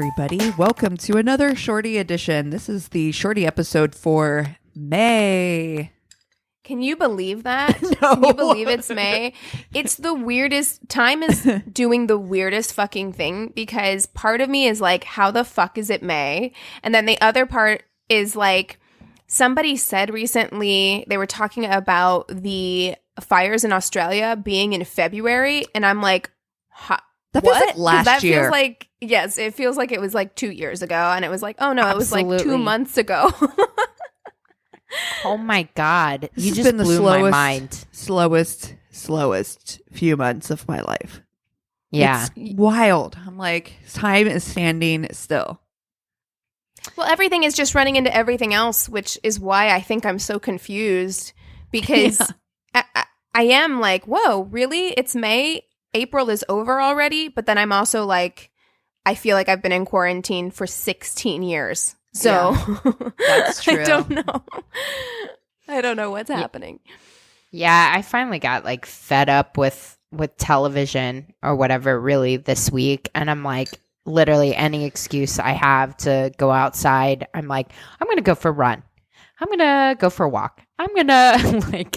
everybody. Welcome to another Shorty edition. This is the Shorty episode for May. Can you believe that? No. Can you believe it's May? It's the weirdest. Time is doing the weirdest fucking thing because part of me is like, how the fuck is it May? And then the other part is like, somebody said recently, they were talking about the fires in Australia being in February. And I'm like, That feels like last year. Feels like, yes, it feels like it was like 2 years ago. And it was like, oh no, it was like 2 months ago. Oh my God. This You has just been the blew my mind. slowest few months of my life. Yeah. It's wild. I'm like, time is standing still. Well, everything is just running into everything else, which is why I think I'm so confused because I am like, whoa, really? It's May? April is over already? But then I'm also like, I feel like I've been in quarantine for 16 years. So That's true. I don't know. I don't know what's happening. Yeah, I finally got like fed up with television or whatever really this week. And I'm like, literally any excuse I have to go outside, I'm like, I'm going to go for a run. I'm going to go for a walk. I'm going to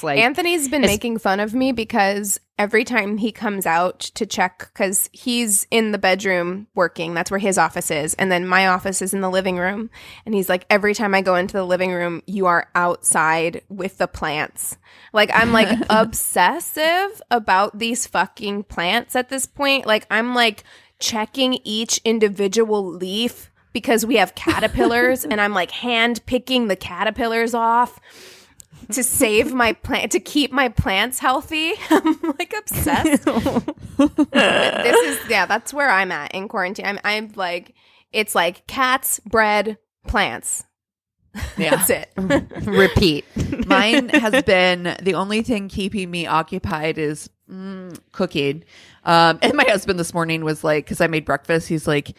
Anthony's been making fun of me because every time he comes out to check, because he's in the bedroom working, that's where his office is. And then my office is in the living room. And he's like, every time I go into the living room, you are outside with the plants. Like, I'm like obsessive about these fucking plants at this point. Like, I'm like checking each individual leaf because we have caterpillars and I'm like hand picking the caterpillars off to save my plant, to keep my plants healthy. I'm like obsessed. That's where I'm at in quarantine. I'm like, it's like cats, bread, plants. Yeah. That's it. repeat. Mine has been the only thing keeping me occupied is cooking. And my husband this morning was like, because I made breakfast, he's like,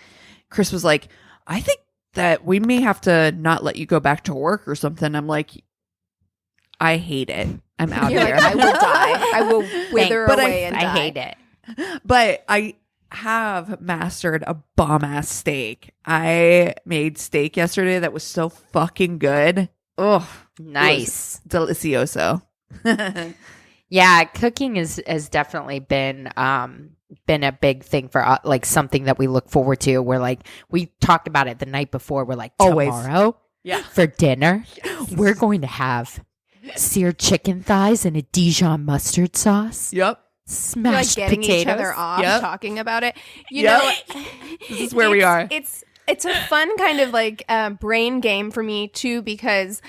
Chris was like, I think that we may have to not let you go back to work or something. I'm like, I hate it. I'm out You're here. like, I will die. I will wither But away and die. I hate it. But I have mastered a bomb-ass steak. I made steak yesterday that was so fucking good. Oh, Nice. Delicioso. Yeah, cooking has definitely been a big thing for like something that we look forward to. We're like, we talked about it the night before. We're like, Always. tomorrow for dinner, we're going to have seared chicken thighs and a Dijon mustard sauce. Yep. We're like Smashed getting potatoes. each other off, Yep. talking about it. You Yep. know, This is where we are. It's a fun kind of like brain game for me too, because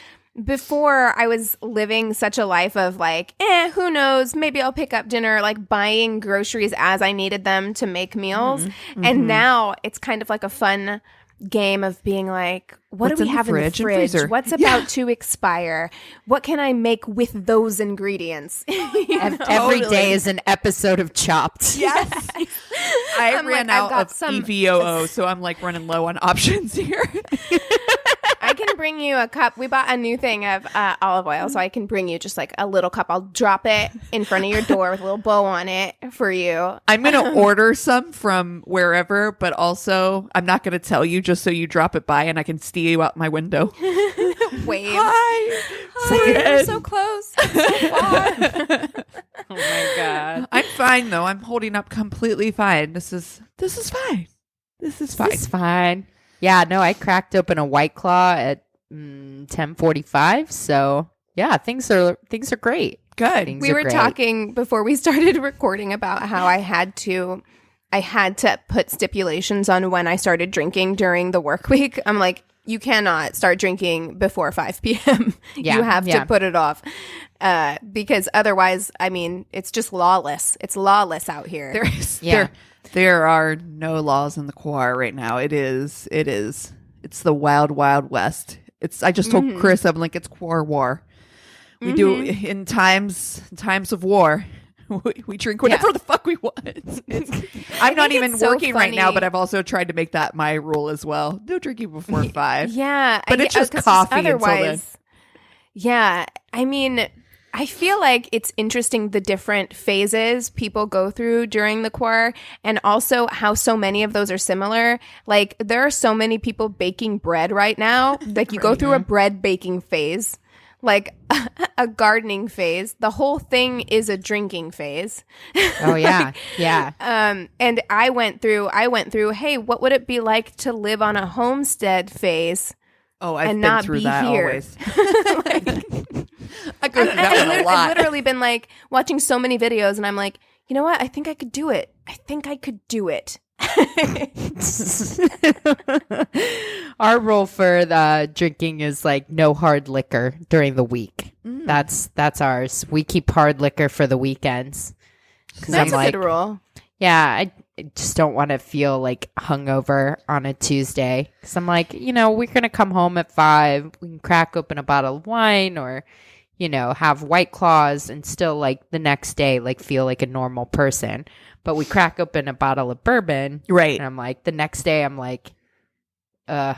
before I was living such a life of like, who knows? Maybe I'll pick up dinner, like buying groceries as I needed them to make meals. Mm-hmm. And now it's kind of like a fun game of being like, what What's do we in the have in the fridge and fridge? freezer? What's about to expire? What can I make with those ingredients? Every day is an episode of Chopped. Yes. I I'm ran like, I've out got of some- EVOO, so I'm like running low on options here. I can bring you a cup. We bought a new thing of olive oil, so I can bring you just like a little cup. I'll drop it in front of your door with a little bow on it for you. I'm going to order some from wherever, but also I'm not going to tell you just so you drop it by and I can see you out my window. Wave. Hi. You're so close. So far. Oh my God. I'm fine though. I'm holding up completely fine. This is fine. This is fine. It's fine. Yeah, no, I cracked open a White Claw at 10:45. So yeah, things are great. Good. Things We are were great. talking before we started recording about how I had to put stipulations on when I started drinking during the work week. I'm like, you cannot start drinking before 5 p.m. Yeah, You have yeah. to put it off because otherwise, I mean, it's just lawless. It's lawless out here. There are no laws in the Quar right now. It's the wild, wild west. I just told Chris, I'm like, it's Quar war. We do in times of war. We drink whatever the fuck we want. I'm not even so working right now, funny. but I've also tried to make that my rule as well. No drinking before 5. Yeah. But it's just coffee until then. Yeah. I mean, I feel like it's interesting the different phases people go through during the quar, and also how so many of those are similar. Like, there are so many people baking bread right now. Like, you go through a bread baking phase, like a gardening phase. The whole thing is a drinking phase. Oh yeah, yeah. And I went through, hey, what would it be like to live on a homestead phase? Oh, I've and been not through be that here. always. I go through that one a lot. I've literally been like watching so many videos, and I'm like, you know what? I think I could do it. I think I could do it. Our rule for the drinking is like no hard liquor during the week. That's ours. We keep hard liquor for the weekends. That's a good rule. Yeah, I just don't want to feel like hungover on a Tuesday. Because I'm like, we're going to come home at 5. We can crack open a bottle of wine or, have White Claws and still like the next day, like feel like a normal person. But we crack open a bottle of bourbon. Right. And I'm like, the next day I'm like, well,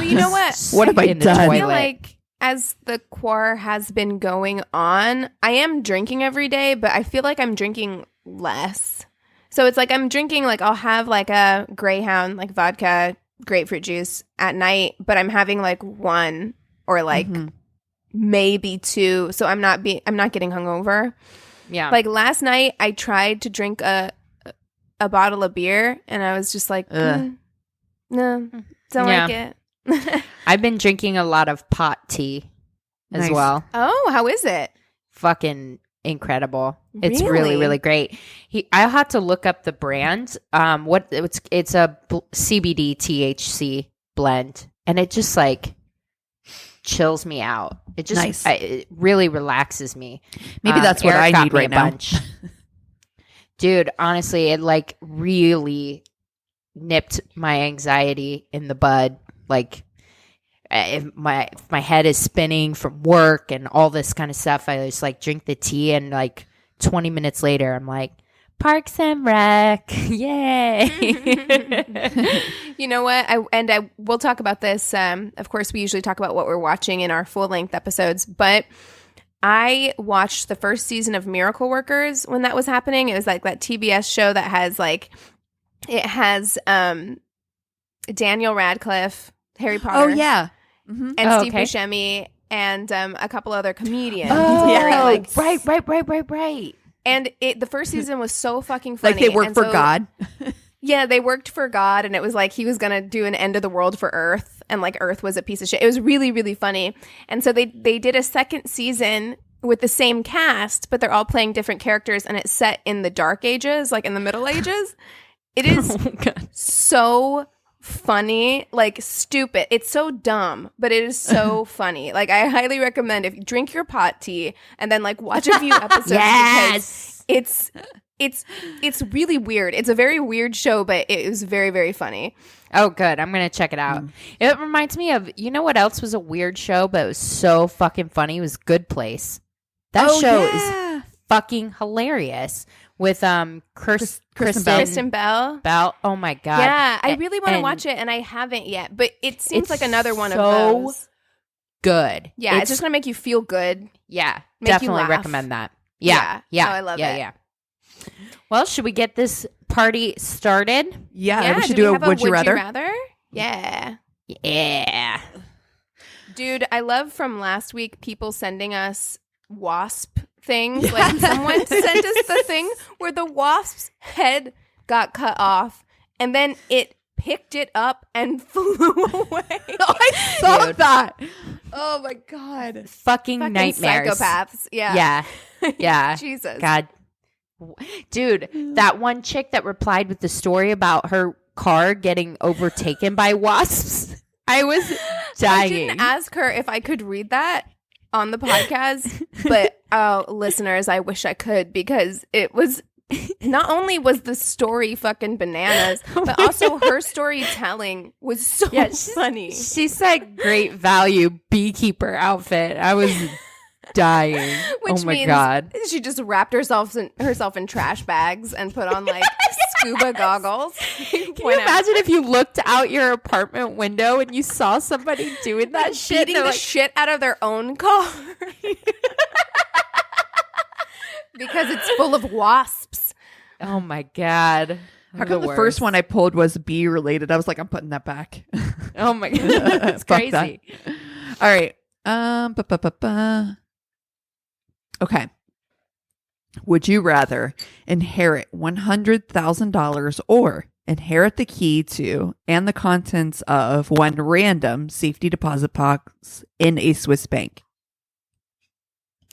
you know what? What have I done? I feel like as the quar has been going on, I am drinking every day, but I feel like I'm drinking less. So it's like I'm drinking, like I'll have like a Greyhound, like vodka, grapefruit juice at night, but I'm having like 1 or like maybe 2. So I'm not getting hungover. yeah. Like last night I tried to drink a bottle of beer, and I was just like, no, don't like it. I've been drinking a lot of pot tea as Nice. well. Oh, how is it? Fucking incredible. It's Really? really, really great. I'll have to look up the brand. It's a CBD THC blend, and it just like chills me out. It just Nice. It really relaxes me. Maybe that's what Eric I got need me right a now. bunch. Dude, honestly, it like really my anxiety in the bud. Like if my head is spinning from work and all this kind of stuff, I just like drink the tea, and like 20 minutes later I'm like, Parks and Rec. Yay. You know what? We'll talk about this. Of course, we usually talk about what we're watching in our full-length episodes, but I watched the first season of Miracle Workers when that was happening. It was like that TBS show that has like, it has Daniel Radcliffe, Harry Potter. Oh, yeah. And Oh, Steve okay. Buscemi and a couple other comedians. Oh, Very, like, right. And the first season was so fucking funny. Like they work And for so- God. Yeah, they worked for God, and it was like he was going to do an end of the world for Earth, and like Earth was a piece of shit. It was really, really funny. And so they did a second season with the same cast, but they're all playing different characters, and it's set in the Dark Ages, like in the Middle Ages. It is so funny, like stupid. It's so dumb, but it is so funny. Like I highly recommend if you drink your pot tea and then like watch a few episodes. Yes. Because it's really weird. It's a very weird show, but it was very, very funny. Oh, good. I'm going to check it out. It reminds me of, what else was a weird show, but it was so fucking funny? It was Good Place. That show is fucking hilarious with Kristen Bell. Oh my God. Yeah, I really want to And watch it, and I haven't yet, but it seems it's like another one of so those. good. Yeah, it's just going to make you feel good. Yeah, make you definitely laugh. recommend that. Yeah. Oh, I love it. Yeah. Well, should we get this party started? Yeah, we should do do a have would you rather. Yeah. Yeah. Dude, I love from last week people sending us wasp things. Like someone sent us the thing where the wasp's head got cut off and then it picked it up and flew away. I saw that. Oh my God. Fucking nightmares. Psychopaths. Yeah. Yeah. Jesus. God. Dude, that one chick that replied with the story about her car getting overtaken by wasps. I was dying. I didn't ask her if I could read that on the podcast, but listeners, I wish I could, because it was not only was the story fucking bananas, but also her storytelling was so funny. She said great value beekeeper outfit. I was dying. Which oh my means God. she just wrapped herself in trash bags and put on like scuba goggles. Can you imagine if you looked out your apartment window and you saw somebody doing that shit? Beating the shit out of their own car. Because it's full of wasps. Oh my God. How come the first one I pulled was bee related? I was like, I'm putting that back. Oh my God. That's Fuck that. crazy. All right. Okay. Would you rather inherit $100,000 or inherit the key to and the contents of one random safety deposit box in a Swiss bank?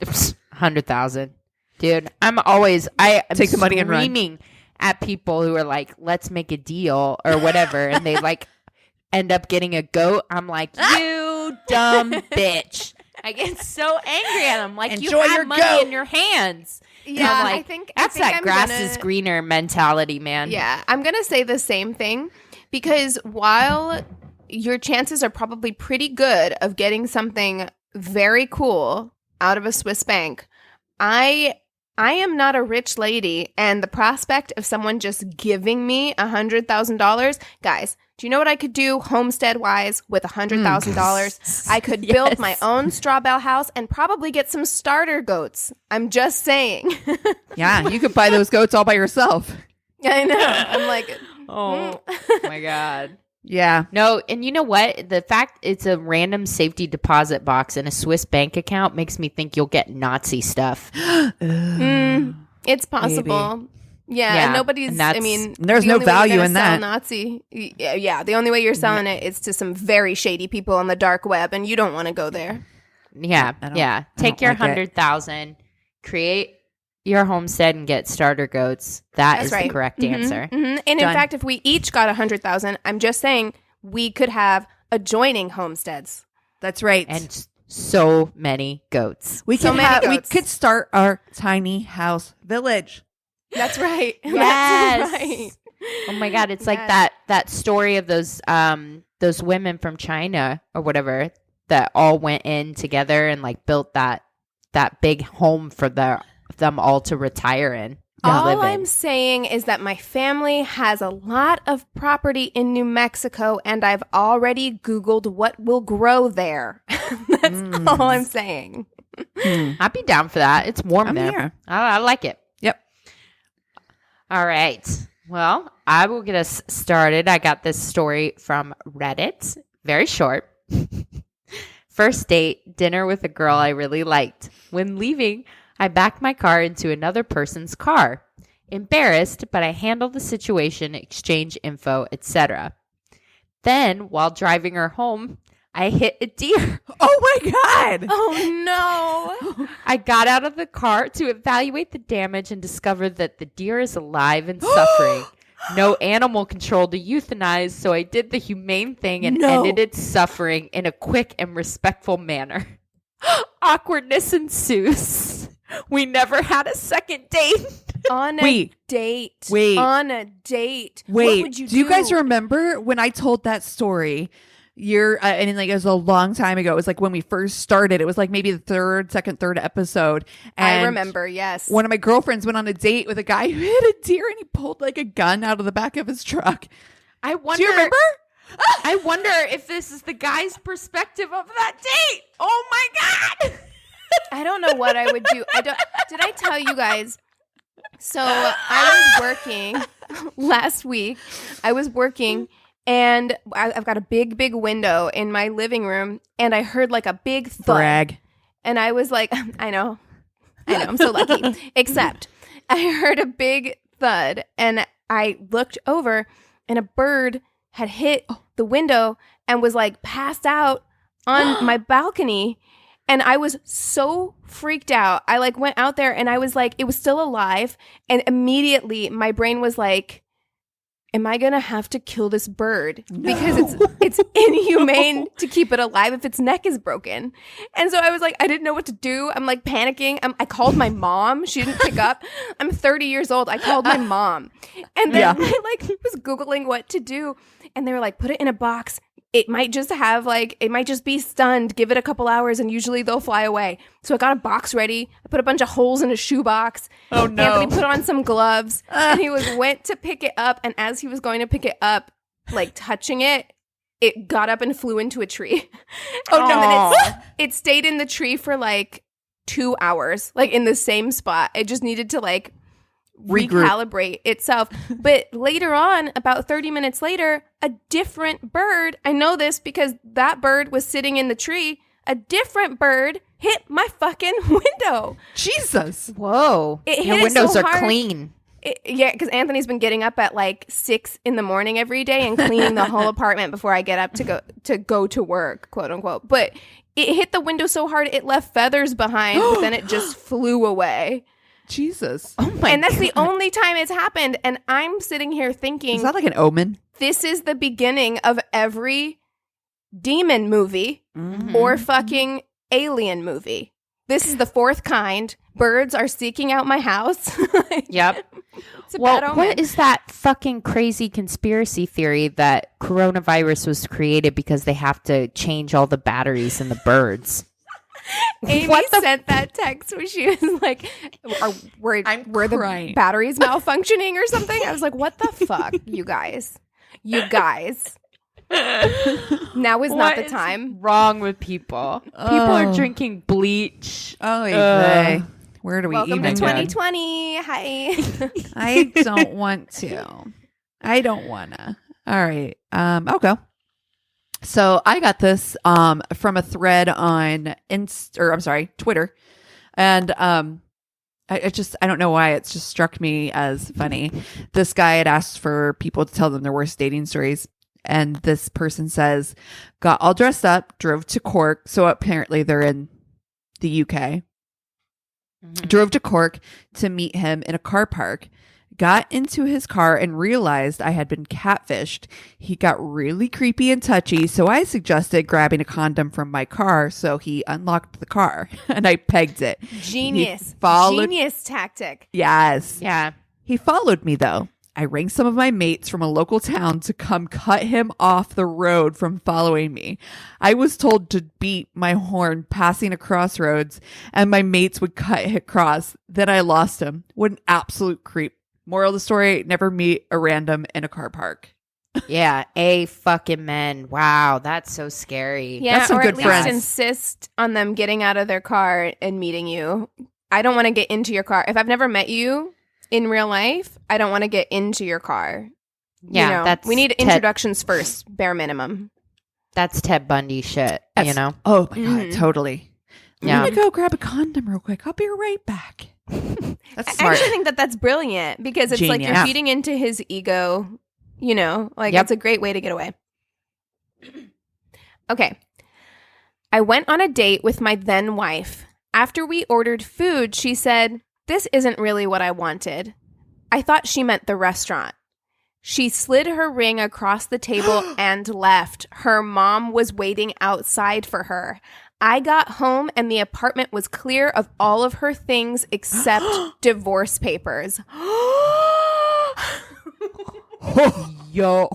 100,000. Dude, I am Take the money and run. screaming at people who are like, let's make a deal or whatever. And they like end up getting a goat. I'm like, you dumb bitch. I get so angry at them. Like, Enjoy you your have money goat. in your hands. Yeah, I'm like, I think that's that I'm grass gonna- is greener mentality, man. Yeah, I'm going to say the same thing because while your chances are probably pretty good of getting something very cool out of a Swiss bank, I am not a rich lady, and the prospect of someone just giving me $100,000, guys, do you know what I could do homestead-wise with $100,000? I could build my own straw bale house and probably get some starter goats. I'm just saying. Yeah, you could buy those goats all by yourself. I know. I'm like, Oh my God. Yeah. No, and you know what? The fact it's a random safety deposit box in a Swiss bank account makes me think you'll get Nazi stuff. it's possible. Maybe. Yeah, and nobody's. and I mean, There's the no only way you're value gonna in sell that. Nazi. Yeah. The only way you're selling it is to some very shady people on the dark web, and you don't want to go there. Yeah, I Take don't your like it. 100,000, create your homestead, and get starter goats. That's right. the correct answer. And in Done. fact, if we each got 100,000, I'm just saying we could have adjoining homesteads. That's right. And so many goats. we so could many we goats. could start our tiny house village. That's right. Yes. That's right. Oh my God! It's like Yes. that story of those women from China or whatever that all went in together and like built that big home for them all to retire in. and All live in. I'm saying is that my family has a lot of property in New Mexico, and I've already Googled what will grow there. That's all I'm saying. I'd be down for that. It's warm I'm there. here. I like it. Yep. All right. Well, I will get us started. I got this story from Reddit. Very short. First date, dinner with a girl I really liked. When leaving, I backed my car into another person's car. Embarrassed, but I handled the situation, exchanged info, etc. Then, while driving her home, I hit a deer. Oh my God. Oh no. I got out of the car to evaluate the damage and discovered that the deer is alive and suffering. No animal control to euthanize, so I did the humane thing and ended its suffering in a quick and respectful manner. Awkwardness ensues. We never had a second date. On a Wait. date. Wait. On a date. Wait, What would you do you guys remember when I told that story? And like it was a long time ago. It was like when we first started. It was like maybe the second, third episode. And I remember, yes. one of my girlfriends went on a date with a guy who hit a deer and he pulled like a gun out of the back of his truck. I wonder. Do you remember? I wonder if this is the guy's perspective of that date. Oh my God. I don't know what I would do. Did I tell you guys? So I was working last week. I was working and I've got a big window in my living room and I heard like a big thud. Brag. And I was like, I know, I'm so lucky. Except I heard a big thud and I looked over and a bird had hit the window and was like passed out on my balcony. And I was so freaked out. I like went out there and I was like, it was still alive. And immediately my brain was like, am I going to have to kill this bird? Because it's inhumane to keep it alive if its neck is broken. And so I was like, I didn't know what to do. I'm like panicking. I called my mom. She didn't pick up. I'm 30 years old. I called my mom. And then I like was Googling what to do. And they were like, put it in a box. It might just be stunned. Give it a couple hours and usually they'll fly away. So I got a box ready. I put a bunch of holes in a shoebox. Oh no. Anthony put on some gloves and he went to pick it up. And as he was going to pick it up, like touching it, it got up and flew into a tree. Oh no. And it stayed in the tree for like 2 hours, like in the same spot. It just needed to like Regroup. recalibrate itself. But later on, about 30 minutes later, a different bird, I know this because that bird was sitting in the tree, a different bird hit my fucking window. Jesus. Whoa. It hit Your it windows so are hard. clean. Yeah, because Anthony's been getting up at like 6 in the morning every day and cleaning the whole apartment before I get up to go to work, quote unquote. But it hit the window so hard it left feathers behind, but then it just flew away. Jesus. Oh my And that's God. the only time it's happened. And I'm sitting here thinking, Is that like an omen? this is the beginning of every demon movie Mhm. or fucking alien movie. This is the fourth kind. Birds are seeking out my house. Like, Yep. it's a Well, bad omen. what is that fucking crazy conspiracy theory that coronavirus was created because they have to change all the batteries in the birds? Amy What the sent that text where she was like, were the crying. batteries malfunctioning or something? I was like, what the fuck, you guys? You guys. Now is not What the is time. wrong with people? People are drinking bleach. Oh, Ugh. where do we Welcome even to go? 2020. Hi. I don't want to. I don't wanna. All right. I'll go. So I got this from a thread on Twitter. And I don't know why it's just struck me as funny. This guy had asked for people to tell them their worst dating stories. And this person says, got all dressed up, drove to Cork. So apparently they're in the UK. Drove to Cork to meet him in a car park. Got into his car and realized I had been catfished. He got really creepy and touchy, so I suggested grabbing a condom from my car, so he unlocked the car and I pegged it. Genius. He followed- Genius tactic. Yes. Yeah. He followed me though. I rang some of my mates from a local town to come cut him off the road from following me. I was told to beat my horn passing a crossroads and my mates would cut across. Then I lost him. What an absolute creep. Moral of the story, never meet a random in a car park. Yeah. A fucking men. Wow. That's so scary. Yeah, That's some or good at least friends. insist on them getting out of their car and meeting you. I don't want to get into your car. If I've never met you in real life, I don't want to get into your car. Yeah, that's we need Ted- introductions first, bare minimum. That's Ted Bundy shit, you That's- know? Oh my God, Mhm. totally. Yeah. I'm going to go grab a condom real quick. I'll be right back. That's I smart. actually think that that's brilliant because it's like Genius. you're feeding into his ego, you know, like Yep. it's a great way to get away. Okay. I went on a date with my then wife. After we ordered food, she said, "This isn't really what I wanted." I thought she meant the restaurant. She slid her ring across the table and left. Her mom was waiting outside for her. I got home and the apartment was clear of all of her things except divorce papers. Yo.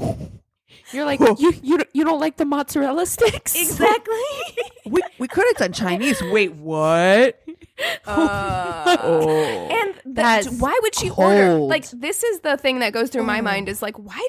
You're like, you don't like the mozzarella sticks? Exactly. we could have done Chinese. Wait, what? Oh. And That's why would she order? cold. Like, this is the thing that goes through my mind is like, why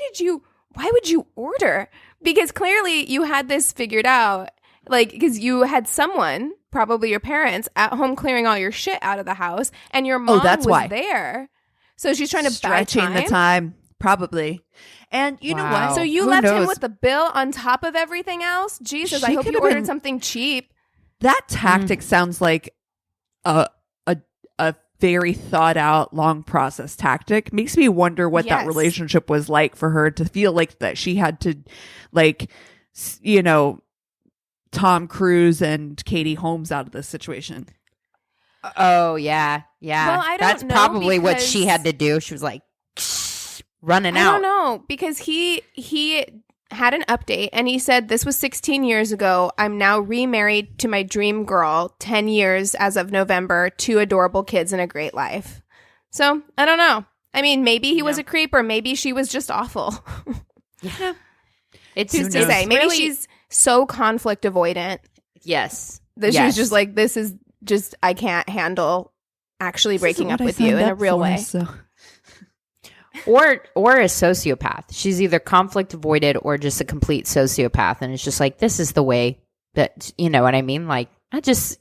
would you order? Because clearly you had this figured out. Like, because you had someone, probably your parents, at home clearing all your shit out of the house, and your mom that's was why. there. So she's trying to Stretching buy time. the time, probably. And you know Wow. what? So you Who left him knows? with the bill on top of everything else? Jesus, I She hope could you have ordered been- something cheap. That tactic sounds like a very thought out, long process tactic. Makes me wonder what that Yes. relationship was like for her to feel like that she had to, like, Tom Cruise and Katie Holmes out of this situation. Oh, yeah. Yeah. Well, I don't That's know probably what because- she had to do. She was like, running I out. don't know because he had an update and he said this was 16 years ago. I'm now remarried to my dream girl, 10 years as of November, 2 adorable kids and a great life. So I don't know. I mean, maybe he was a creep or maybe she was just awful. Yeah. It's Who's to knows? say? Maybe really- she's so conflict avoidant Yes. that Yes. she's just like, this is just, I can't handle actually This isn't breaking up what I with you signed in a up real for, way. so- Or a sociopath. She's either conflict avoided or just a complete sociopath. And it's just like, this is the way that, you know what I mean? Like, I just,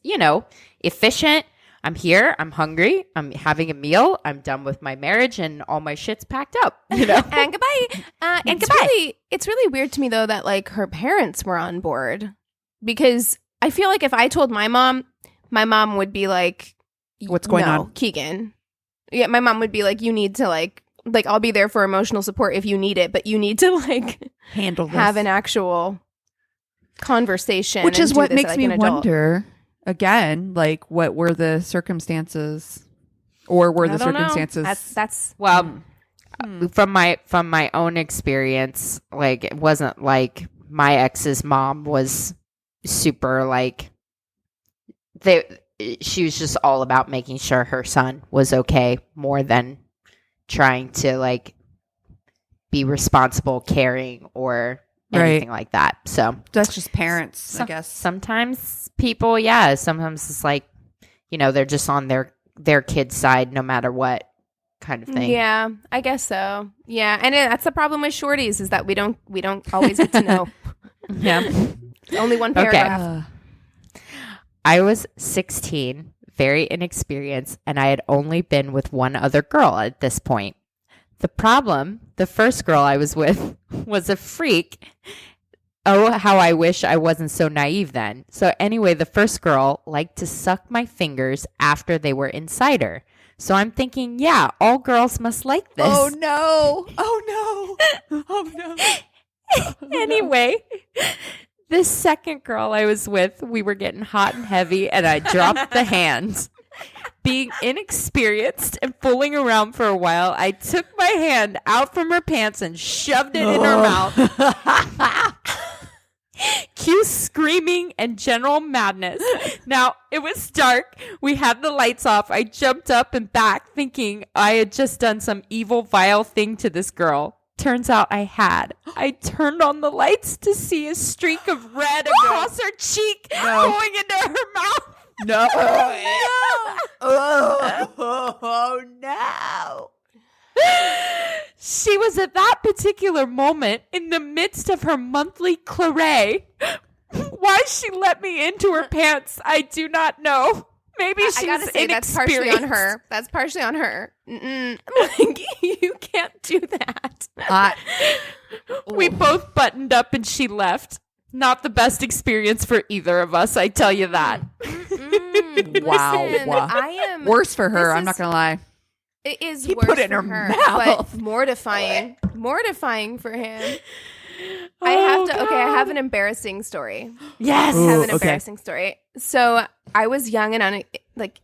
efficient. I'm here. I'm hungry. I'm having a meal. I'm done with my marriage and all my shit's packed up, and goodbye. It's really weird to me though that like her parents were on board, because I feel like if I told my mom would be like, what's going on, Keegan? Yeah, my mom would be like, you need to like I'll be there for emotional support if you need it, but you need to like handle this. Have an actual conversation, which is what makes me wonder. Again, like, what were the circumstances, or were the circumstances? That's well, from my own experience, like, it wasn't like my ex's mom was super like she was just all about making sure her son was okay more than trying to like be responsible, caring, or anything like that. So that's just parents, I guess. Sometimes people, sometimes it's like, they're just on their kid's side no matter what kind of thing. Yeah, I guess so. Yeah, and that's the problem with shorties, is that we don't always get to know. Yeah. Only one paragraph. I was 16, very inexperienced, and I had only been with one other girl at this point. The first girl I was with was a freak. Oh, how I wish I wasn't so naive then. So anyway, the first girl liked to suck my fingers after they were inside her. So I'm thinking, yeah, all girls must like this. Oh, no. Oh, no. Oh, no. Anyway, this second girl I was with, we were getting hot and heavy, and I dropped the hands. Being inexperienced and fooling around for a while, I took my hand out from her pants and shoved it in her mouth. Cue screaming and general madness. Now, it was dark. We had the lights off. I jumped up and back thinking I had just done some evil, vile thing to this girl. Turns out I had. I turned on the lights to see a streak of red across her cheek going into her mouth. No. Oh, no. She was at that particular moment in the midst of her monthly claret. Why she let me into her pants, I do not know. Maybe she was inexperienced. That's partially on her. That's partially on her. Like, you can't do that. We both buttoned up and she left. Not the best experience for either of us, I tell you that. Wow. Listen, I am worse for her. I'm not gonna lie. It is he worse put it in for her her, mouth. but mortifying for him. I have an embarrassing story. Yes, I have an embarrassing story. So I was young and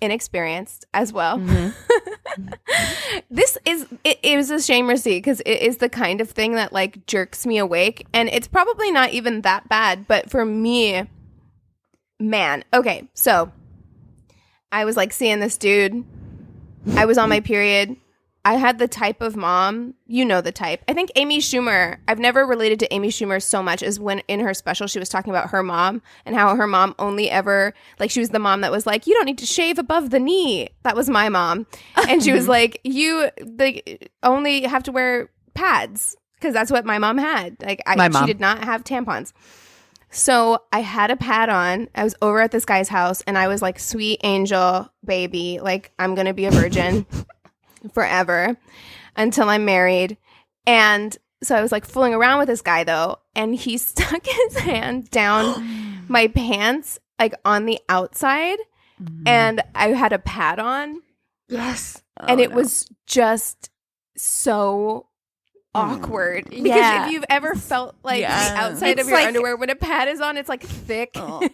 inexperienced as well. Mm-hmm. It was a shame receipt, because it is the kind of thing that like jerks me awake, and it's probably not even that bad, but for me, man. Okay, so I was like seeing this dude. I was on my period. I had the type of mom, the type. I think Amy Schumer, I've never related to Amy Schumer so much as when in her special she was talking about her mom and how her mom only ever, like, she was the mom that was like, you don't need to shave above the knee. That was my mom. And she was like, you only have to wear pads, because that's what my mom had. Like, she did not have tampons. So I had a pad on. I was over at this guy's house, and I was like, sweet angel baby, like, I'm going to be a virgin forever until I'm married. And so I was like fooling around with this guy though, and he stuck his hand down my pants, like on the outside, and I had a pad on. Yes. And it was just so awkward, because if you've ever felt like the outside of your underwear when a pad is on, it's like thick. And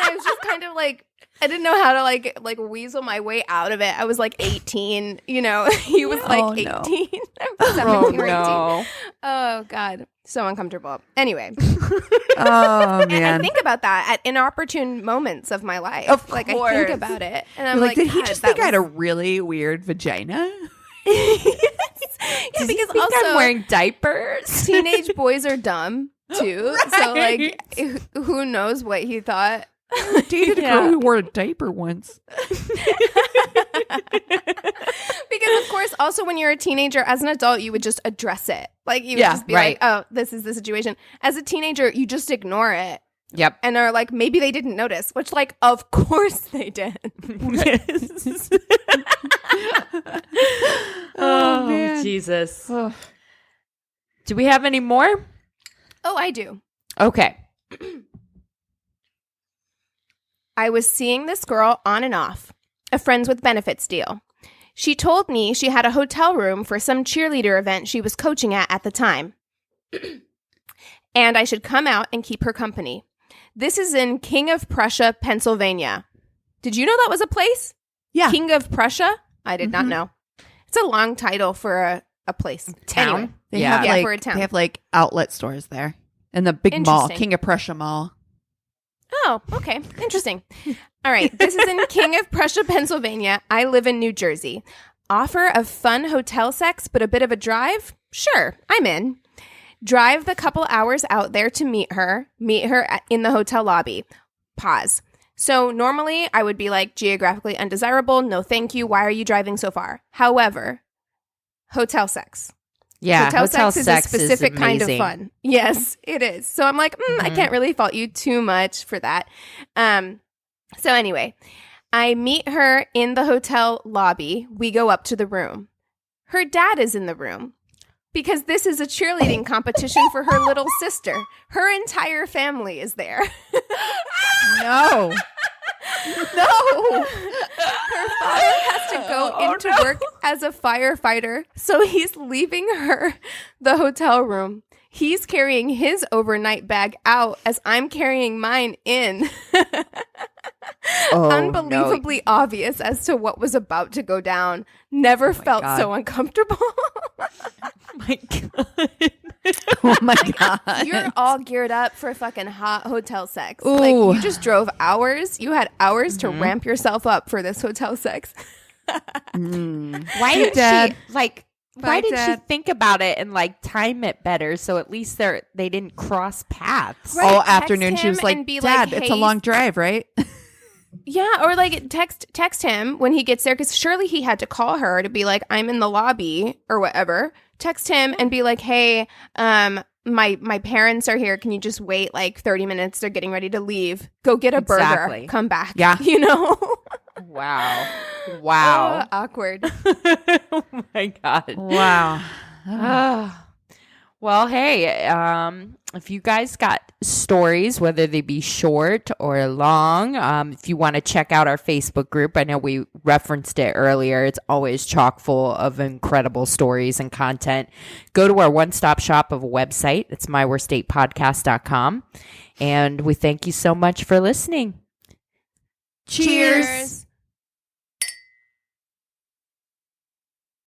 I was just kind of like, I didn't know how to like weasel my way out of it. I was like 18, he was like 18. I was 17 or 18. Oh God, so uncomfortable. Anyway. Oh man. And I think about that at inopportune moments of my life. Of like course. I think about it, and I'm like, did he God, just think I had a really weird vagina? Yes. Yeah, because also I'm wearing diapers. Teenage boys are dumb too. Right. So like, who knows what he thought. I dated a girl who wore a diaper once. Because Because of course, also when you're a teenager, as an adult, you would just address it. Like you would just be right. like, "Oh, this is the situation." As a teenager, you just ignore it. Yep. And are like, maybe they didn't notice, which like, of course they did. Yes. Oh, man. Jesus. Do we have any more? Oh, I do. Okay. I was seeing this girl on and off, a friends with benefits deal. She told me she had a hotel room for some cheerleader event she was coaching at the time. And I should come out and keep her company. This is in King of Prussia, Pennsylvania. Did you know that was a place? Yeah. King of Prussia? I did not know. It's a long title for a place. Town? Anyway. They Yeah. have Yeah, like, for a town. They have like outlet stores there. And the big mall, Interesting. King of Prussia Mall. Oh, okay. Interesting. All right. This is in King of Prussia, Pennsylvania. I live in New Jersey. Offer of fun hotel sex, but a bit of a drive? Sure, I'm in. Drive the couple hours out there to meet her in the hotel lobby. Pause. So normally I would be like, geographically undesirable. No, thank you. Why are you driving so far? However, hotel sex. Yeah. Hotel sex is a specific kind of amazing. fun. Yes, it is. So I'm like, I can't really fault you too much for that. So anyway, I meet her in the hotel lobby. We go up to the room. Her dad is in the room because this is a cheerleading competition for her little sister. Her entire family is there. No. No. Her father has to go into work as a firefighter, so he's leaving her the hotel room. He's carrying his overnight bag out as I'm carrying mine in. Unbelievably obvious as to what was about to go down. Never felt God. so uncomfortable. My God. Oh my God. You're all geared up for fucking hot hotel sex. Ooh. Like you just drove hours. You had hours to ramp yourself up for this hotel sex. Why did Dad. she like? Bye, Why did she Dad. think about it and like time it better so at least they didn't cross paths? Right. All text afternoon she him was like, and be like, Dad, it's a "Hey, long drive, right? Yeah, or like text him when he gets there, because surely he had to call her to be like, I'm in the lobby or whatever. Text him and be like, hey, my parents are here. Can you just wait like 30 minutes? They're getting ready to leave. Go get a Exactly. burger. Come back. Yeah. You know? Wow. Wow. Awkward. Oh my God. Wow. Well, hey, if you guys got stories, whether they be short or long, if you want to check out our Facebook group, I know we referenced it earlier. It's always chock full of incredible stories and content. Go to our one-stop shop of a website. It's myworstatepodcast.com. And we thank you so much for listening. Cheers.